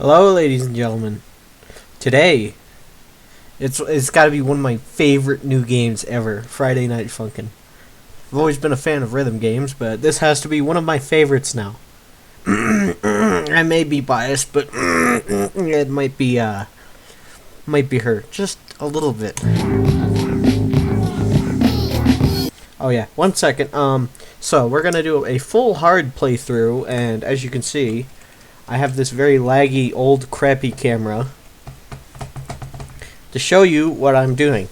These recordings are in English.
Hello, ladies and gentlemen. Today, it's got to be one of my favorite new games ever, Friday Night Funkin'. I've always been a fan of rhythm games, but this has to be one of my favorites now. I may be biased, but it might be her just a little bit. Oh yeah, 1 second. So we're gonna do a full hard playthrough, and as you can see, I have this very laggy, old, crappy camera to show you what I'm doing.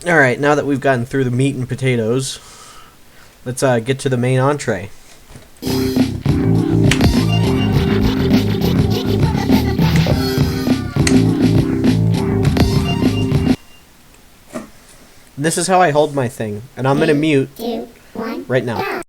Alright, now that we've gotten through the meat and potatoes, let's get to the main entree. This is how I hold my thing, and I'm gonna mute right now.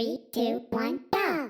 3, 2, 1, go!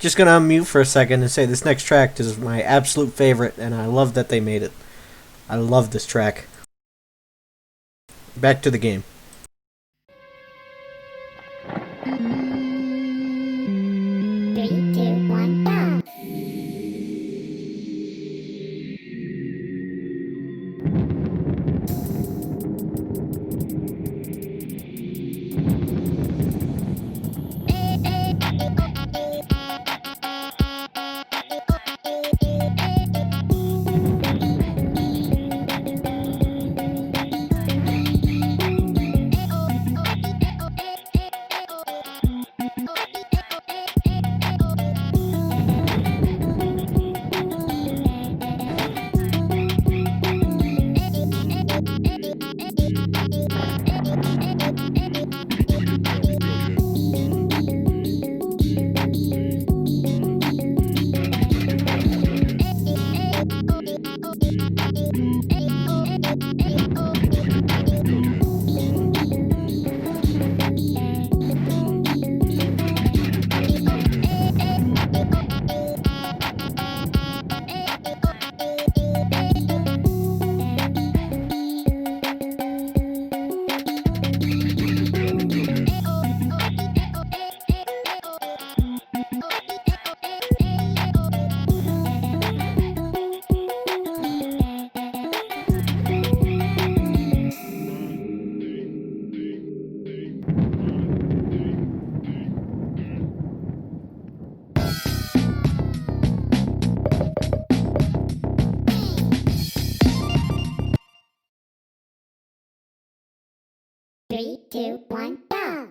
Just gonna unmute for a second and say this next track is my absolute favorite, and I love that they made it. I love this track. Back to the game. Three, two, one, go! Three, two, one, go!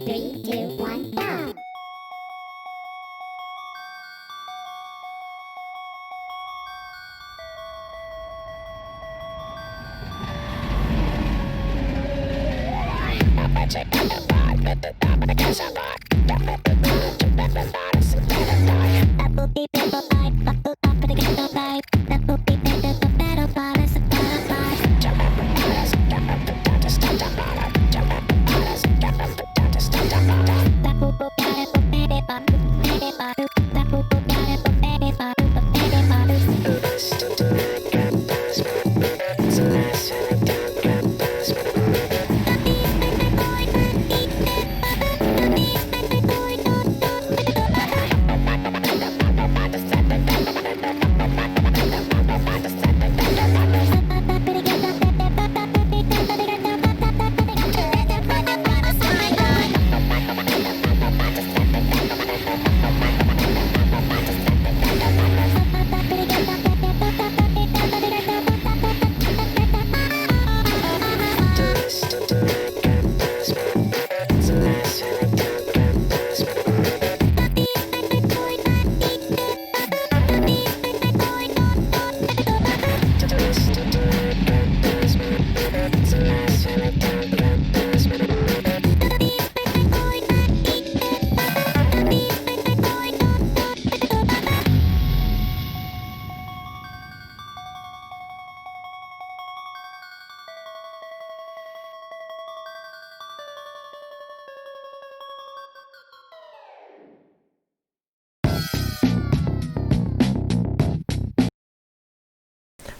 Three, two, one, go!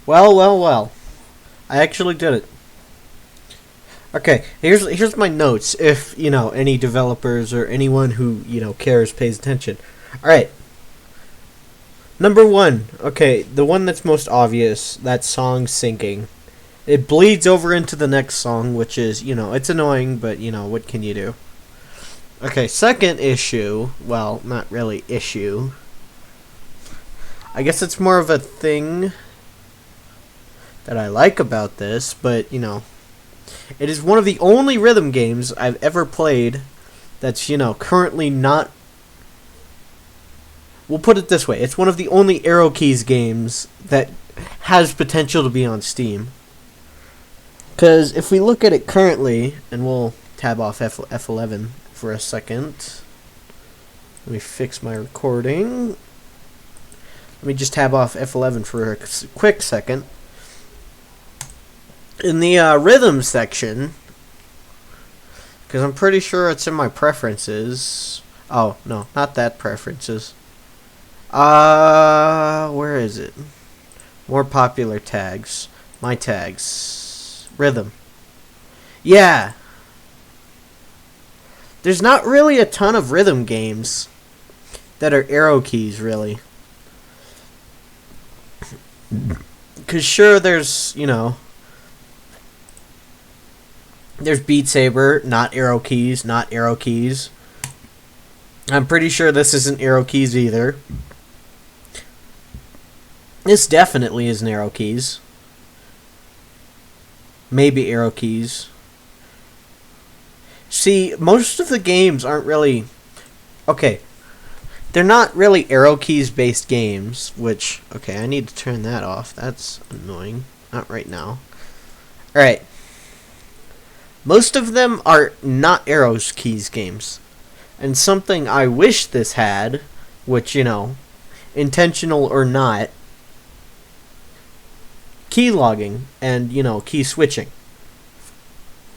Well, well, well. I actually did it. Okay, here's my notes. If any developers or anyone who cares pays attention. All right. Number one. Okay, the one that's most obvious. That song syncing. It bleeds over into the next song, which is it's annoying, but what can you do? Okay, second issue. Well, not really issue. I guess it's more of a thing that I like about this, but it is one of the only rhythm games I've ever played that's currently not. We'll put it this way: it's one of the only Arrow Keys games that has potential to be on Steam. Because if we look at it currently, and we'll tab off F11 for a second. Let me fix my recording. Let me just tab off F11 for a quick second. In the rhythm section, because I'm pretty sure it's in my preferences. Oh, no, not that preferences. Where is it? More popular tags. My tags. Rhythm. Yeah. There's not really a ton of rhythm games. that are arrow keys, really. Because sure, there's, there's Beat Saber, not arrow keys, not arrow keys. I'm pretty sure this isn't arrow keys either. This definitely isn't arrow keys. Maybe arrow keys. See, most of the games aren't really... Okay. They're not really arrow keys based games, which... Okay, I need to turn that off. That's annoying. Not right now. Alright. Most of them are not arrow keys games. And something I wish this had, which, intentional or not, key logging and, key switching.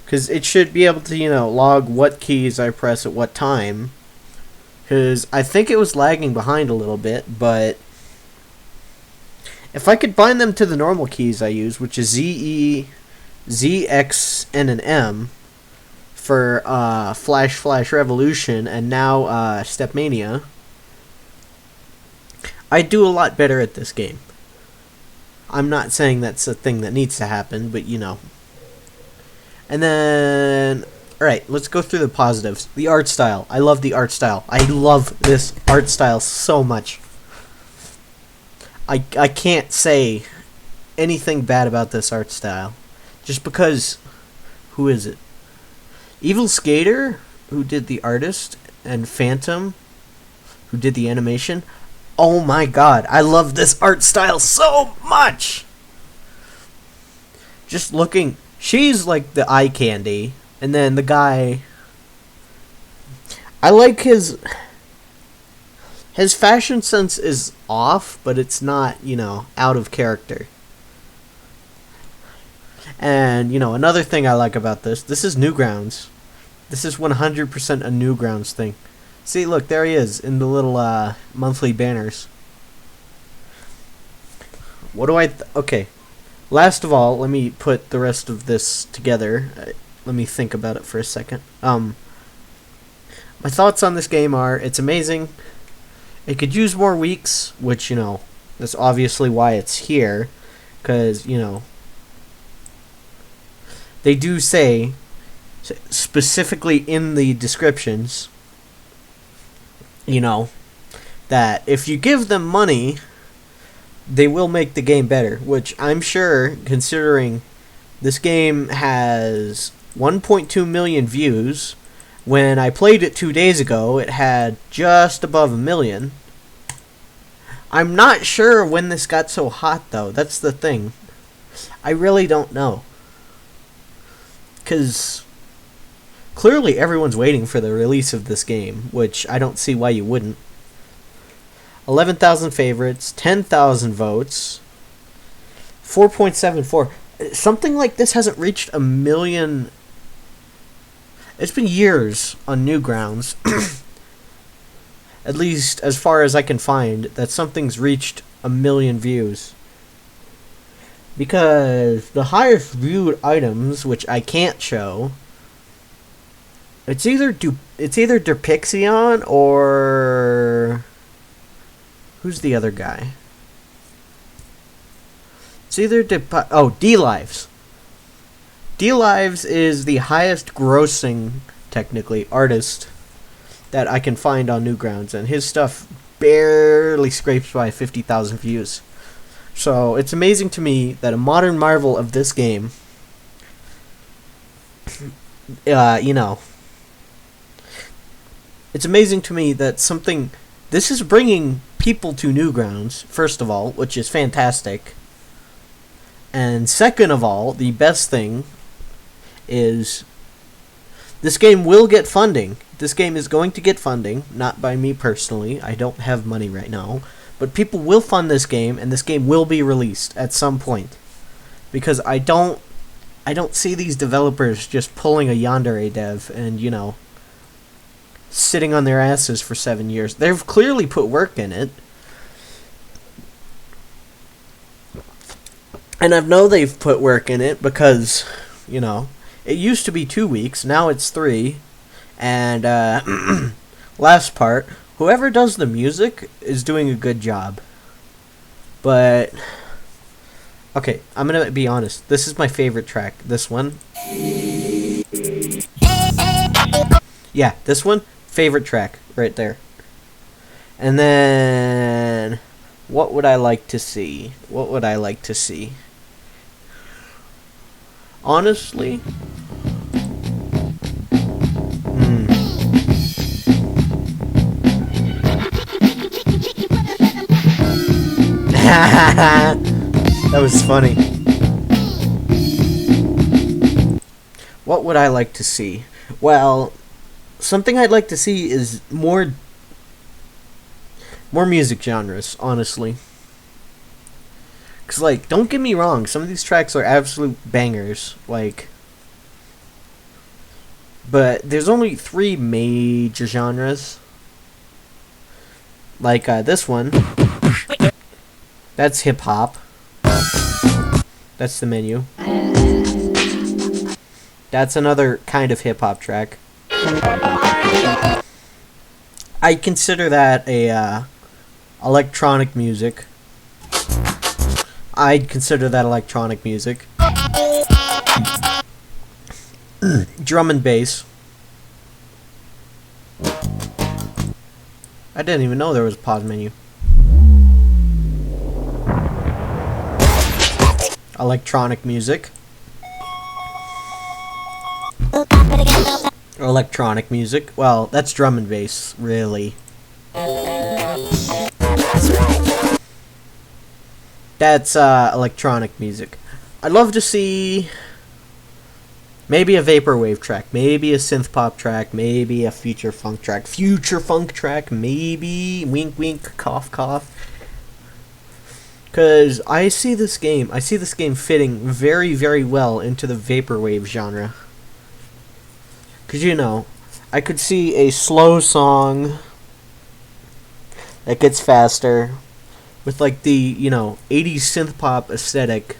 Because it should be able to, log what keys I press at what time. Because I think it was lagging behind a little bit, but if I could bind them to the normal keys I use, which is Z, E, Z, X, N, and M, for Flash Revolution, and now Stepmania, I do a lot better at this game. I'm not saying that's a thing that needs to happen, but And then, alright, let's go through the positives. The art style. I love the art style. I love this art style so much. I can't say anything bad about this art style. Just because, who is it? Evil Skater, who did the artist, and Phantom, who did the animation. Oh my god, I love this art style so much! Just looking, she's like the eye candy, and then the guy, I like his fashion sense is off, but it's not, out of character. And, another thing I like about this is Newgrounds. This is 100% a Newgrounds thing. See, look, there he is in the little monthly banners. What do okay. Last of all, let me put the rest of this together. Let me think about it for a second. My thoughts on this game are, it's amazing. It could use more weeks, which, that's obviously why it's here. Because, they do say, specifically in the descriptions, that if you give them money, they will make the game better, which I'm sure, considering this game has 1.2 million views. When I played it 2 days ago, it had just above 1 million. I'm not sure when this got so hot, though. That's the thing. I really don't know. Because clearly everyone's waiting for the release of this game, which I don't see why you wouldn't. 11,000 favorites, 10,000 votes, 4.74. Something like this hasn't reached 1 million. It's been years on Newgrounds, at least as far as I can find, that something's reached 1 million views. Because the highest viewed items, which I can't show, it's either Derpixion or who's the other guy? It's either D-Lives. D-Lives is the highest grossing, technically, artist that I can find on Newgrounds, and his stuff barely scrapes by 50,000 views. So it's amazing to me that a modern marvel of this game, it's amazing to me that this is bringing people to Newgrounds, first of all, which is fantastic. And second of all, the best thing is this game will get funding. This game is going to get funding, not by me personally. I don't have money right now. But people will fund this game, and this game will be released at some point. Because I don't see these developers just pulling a Yandere dev and, sitting on their asses for 7 years. They've clearly put work in it. And I know they've put work in it because, it used to be 2 weeks, now it's 3. And, last part, whoever does the music is doing a good job. But okay, I'm gonna be honest. This is my favorite track. This one. Yeah, this one, favorite track right there. And then what would I like to see? What would I like to see? Honestly, that was funny. What would I like to see? Well, something I'd like to see is more music genres, honestly. Cause like, don't get me wrong, some of these tracks are absolute bangers, like, but there's only 3 major genres. Like this one, that's hip hop. That's the menu. That's another kind of hip hop track. I consider that a electronic music. I'd consider that electronic music. Drum and bass. I didn't even know there was a pause menu. Electronic music. Electronic music. Well, that's drum and bass, really. That's electronic music. I'd love to see maybe a vaporwave track, maybe a synth pop track, maybe a future funk track. Future funk track, maybe. Wink wink, cough cough. Cause I see this game fitting very, very well into the vaporwave genre. Cause you know, I could see a slow song that gets faster with like the, 80s synth pop aesthetic,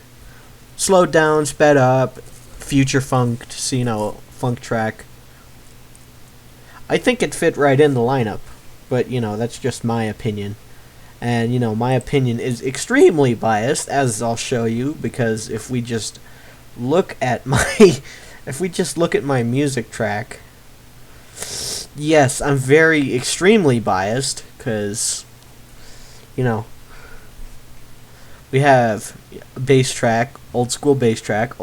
slowed down, sped up, future funked, funk track. I think it fit right in the lineup, but that's just my opinion. And my opinion is extremely biased, as I'll show you, because if we just look at my music track, yes, I'm very extremely biased, because we have bass track, old school bass track,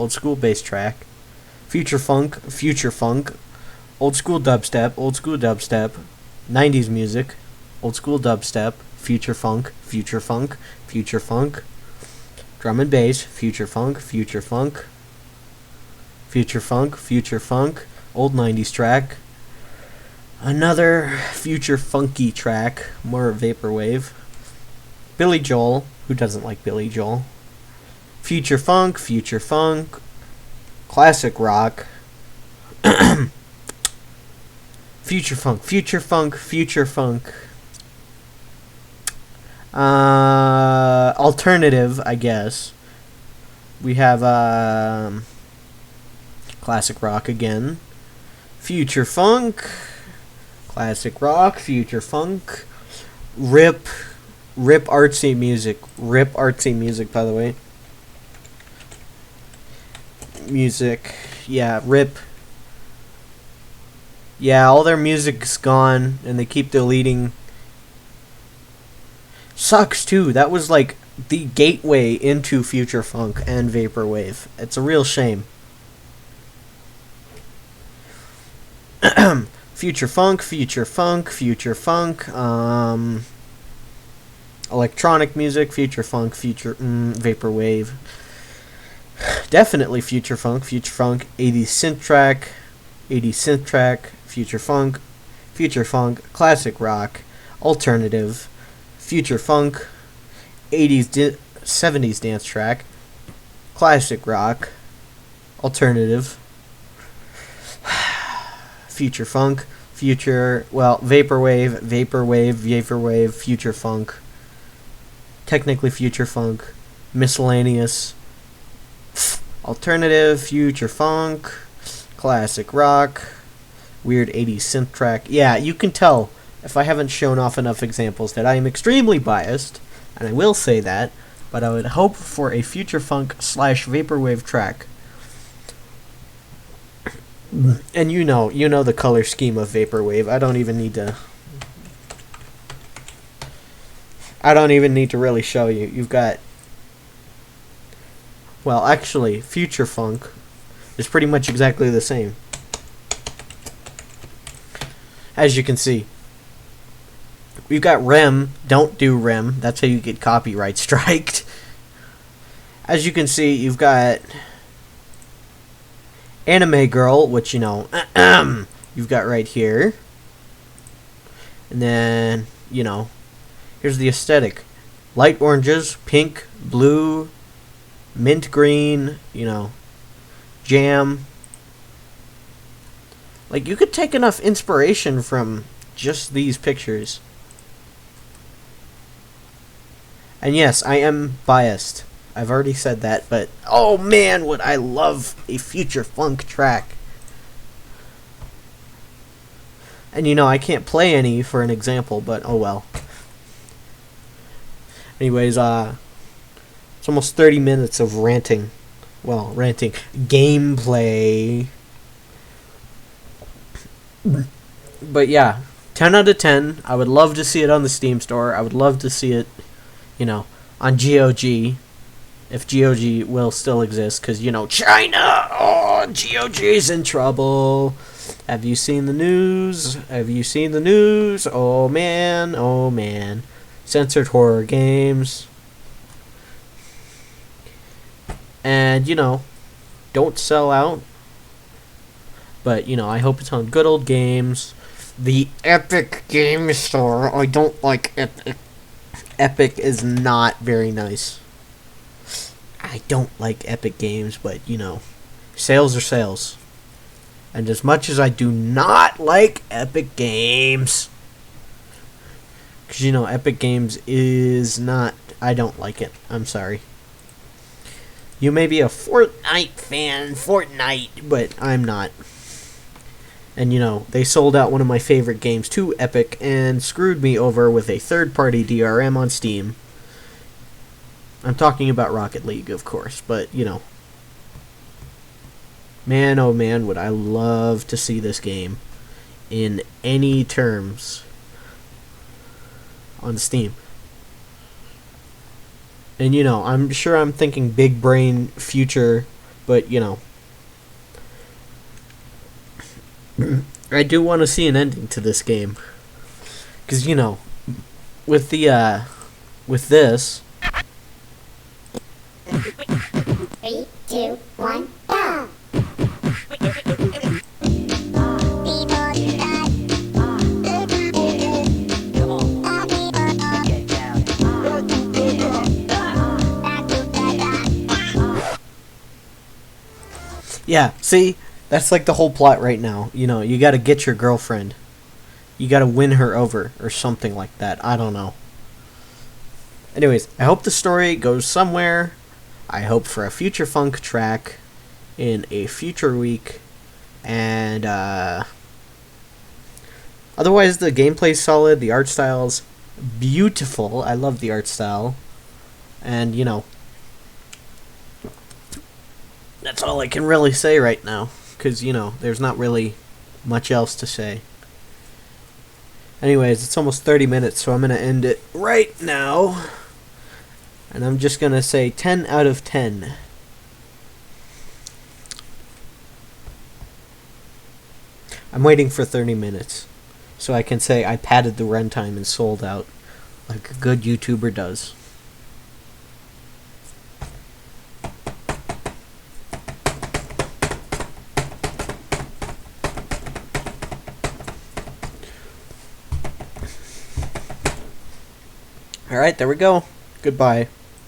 future funk, old school dubstep, 90s music, old school dubstep, future funk, drum and bass, future funk, old 90s track, another future funky track, more vaporwave, Billy Joel, who doesn't like Billy Joel, future funk, classic rock, future funk, alternative, I guess. We have classic rock again, future funk, classic rock, future funk, rip artsy music, by the way. Music, yeah, rip. Yeah, all their music's gone, and they keep deleting. Sucks, too. That was, like, the gateway into future funk and vaporwave. It's a real shame. Future funk, electronic music, future funk, vaporwave. Definitely future funk, 80s synth track, future funk, classic rock, alternative, future funk, 70s dance track, classic rock, alternative, future funk, vaporwave, future funk, technically future funk, miscellaneous, alternative, future funk, classic rock, weird 80s synth track. Yeah, you can tell if I haven't shown off enough examples, that I am extremely biased, and I will say that, but I would hope for a future funk / vaporwave track. And you know the color scheme of vaporwave. I don't even need to really show you. You've got, well, actually, future funk is pretty much exactly the same. As you can see, we've got REM. Don't do REM. That's how you get copyright striked. As you can see, you've got Anime Girl, which, you know, you've got right here. And then, you know, here's the aesthetic. Light oranges, pink, blue, mint green, you know, jam. Like, you could take enough inspiration from just these pictures. And yes, I am biased. I've already said that, but oh man, would I love a future funk track. And you know, I can't play any for an example, but oh well. Anyways, it's almost 30 minutes of ranting. Well, ranting. Gameplay. But yeah, 10 out of 10. I would love to see it on the Steam store. I would love to see it, you know, on GOG. If GOG will still exist, because, you know, China! Oh, GOG's in trouble. Have you seen the news? Have you seen the news? Oh, man. Oh, man. Censored horror games. And, you know, don't sell out. But, you know, I hope it's on Good Old Games. The Epic Game Store. I don't like Epic. Epic is not very nice. I don't like Epic Games, but, you know, sales are sales. And as much as I do not like Epic Games, because, you know, Epic Games is not, I don't like it. I'm sorry. You may be a Fortnite fan, but I'm not. And, you know, they sold out one of my favorite games to Epic and screwed me over with a third-party DRM on Steam. I'm talking about Rocket League, of course, but, you know. Man, oh man, would I love to see this game in any terms on Steam. And, you know, I'm sure I'm thinking big brain future, but, you know. I do want to see an ending to this game. Because, you know, with the, with this... 3, 2, 1, go! Yeah, see? That's like the whole plot right now. You know, you gotta get your girlfriend. You gotta win her over, or something like that. I don't know. Anyways, I hope the story goes somewhere. I hope for a future funk track in a future week. And, otherwise, the gameplay's solid. The art style's beautiful. I love the art style. And, you know, that's all I can really say right now. Because, you know, there's not really much else to say. Anyways, it's almost 30 minutes, so I'm going to end it right now. And I'm just going to say 10 out of 10. I'm waiting for 30 minutes. So I can say I padded the runtime and sold out. Like a good YouTuber does. Alright, there we go. Goodbye.